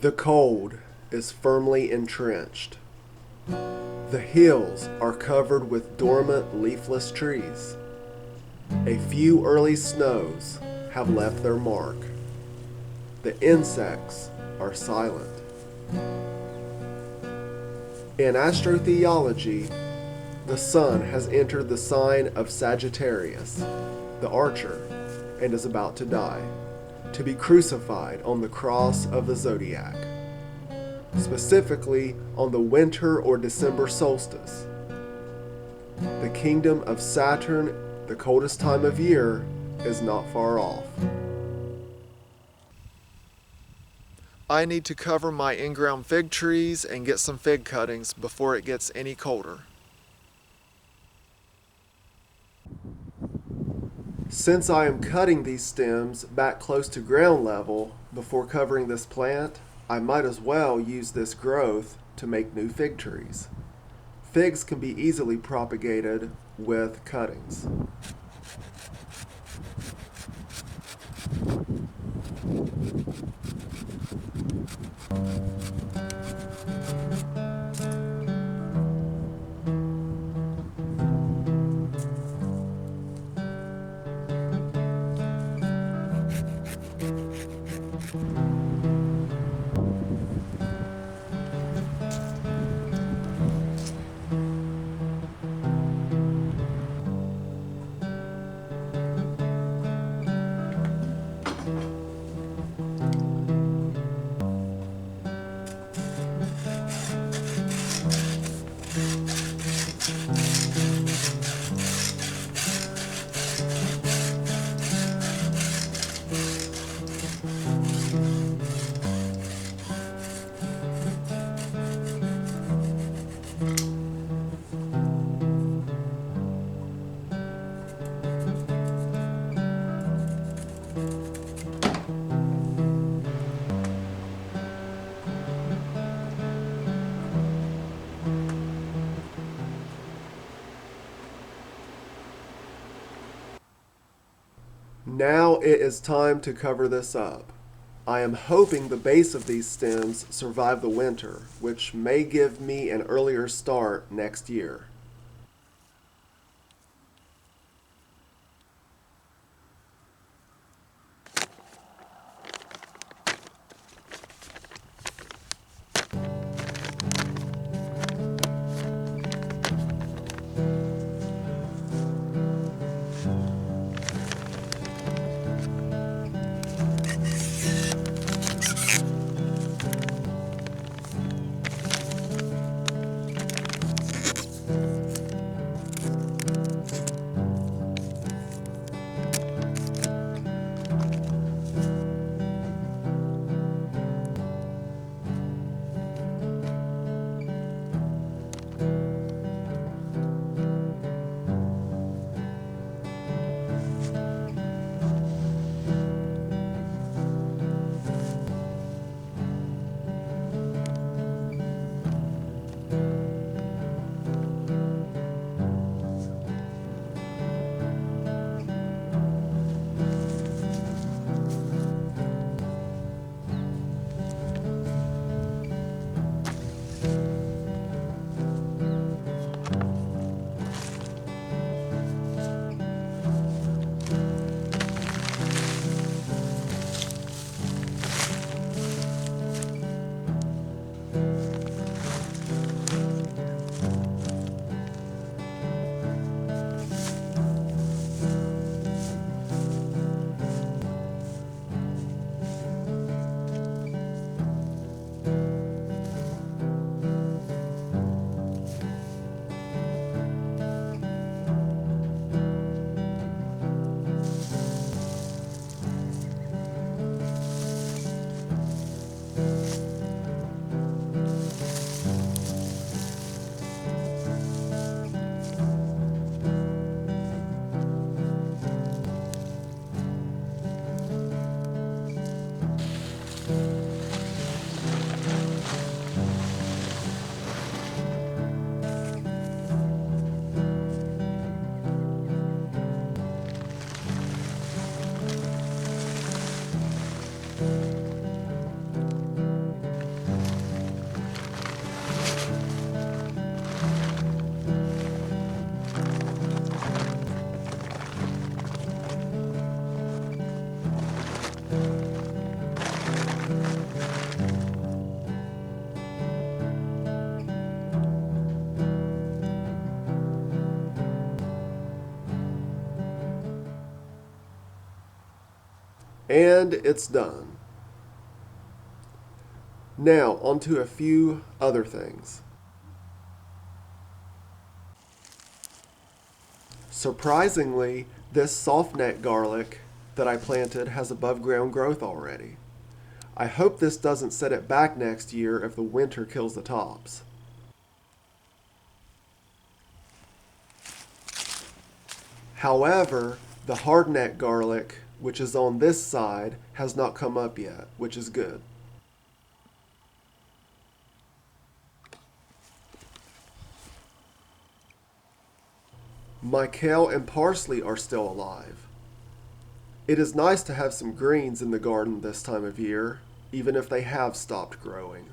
The cold is firmly entrenched. The hills are covered with dormant leafless trees. A few early snows have left their mark. The insects are silent. In astrotheology, the sun has entered the sign of Sagittarius, the archer, and is about to die, to be crucified on the cross of the zodiac, specifically on the winter or December solstice. The kingdom of Saturn, the coldest time of year, is not far off. I need to cover my in-ground fig trees and get some fig cuttings before it gets any colder. Since I am cutting these stems back close to ground level before covering this plant, I might as well use this growth to make new fig trees. Figs can be easily propagated with cuttings. Now it is time to cover this up. I am hoping the base of these stems survive the winter, which may give me an earlier start next year. And it's done. Now, on to a few other things. Surprisingly, this soft-neck garlic that I planted has above ground growth already. I hope this doesn't set it back next year if the winter kills the tops. However, the hardneck garlic, which is on this side, has not come up yet, which is good. My kale and parsley are still alive. It is nice to have some greens in the garden this time of year, even if they have stopped growing.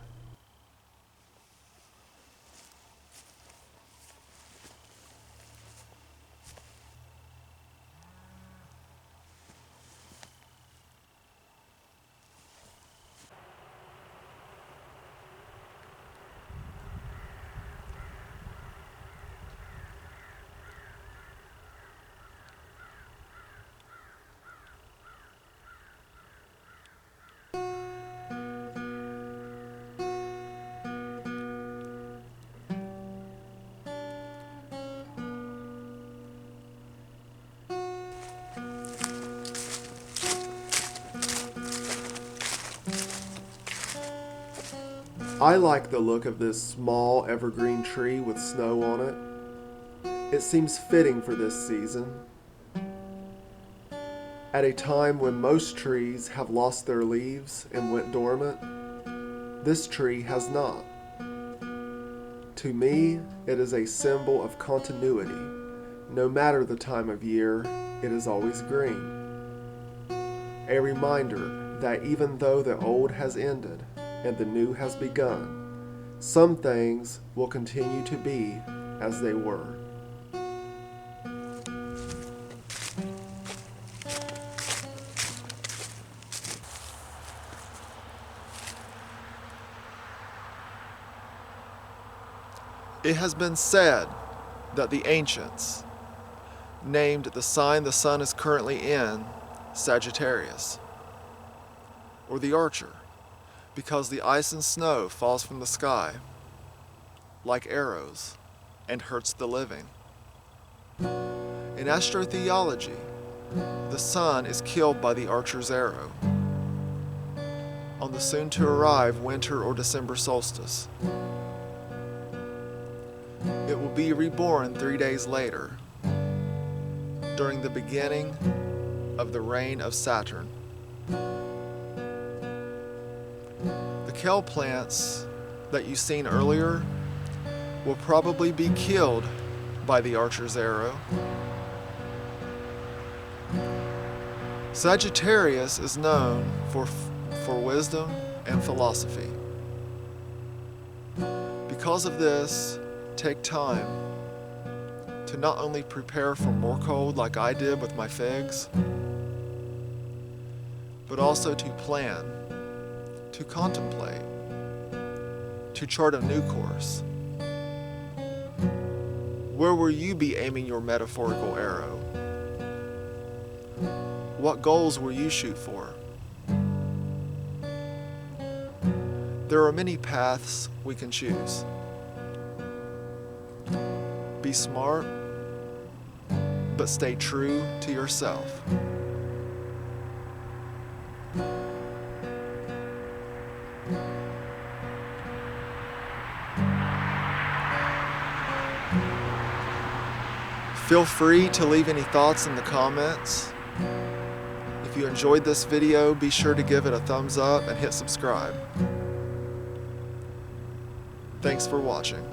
I like the look of this small evergreen tree with snow on it. It seems fitting for this season. At a time when most trees have lost their leaves and went dormant, this tree has not. To me, it is a symbol of continuity. No matter the time of year, it is always green. A reminder that even though the old has ended and the new has begun, some things will continue to be as they were. It has been said that the ancients named the sign the sun is currently in Sagittarius, or the archer, because the ice and snow falls from the sky like arrows and hurts the living. In astrotheology, the sun is killed by the archer's arrow on the soon-to-arrive winter or December solstice. It will be reborn 3 days later, during the beginning of the reign of Saturn. The kale plants that you seen earlier will probably be killed by the archer's arrow. Sagittarius is known for wisdom and philosophy. Because of this, take time to not only prepare for more cold like I did with my figs, but also to plan, to contemplate, to chart a new course. Where will you be aiming your metaphorical arrow? What goals will you shoot for? There are many paths we can choose. Be smart, but stay true to yourself. Feel free to leave any thoughts in the comments. If you enjoyed this video, be sure to give it a thumbs up and hit subscribe. Thanks for watching.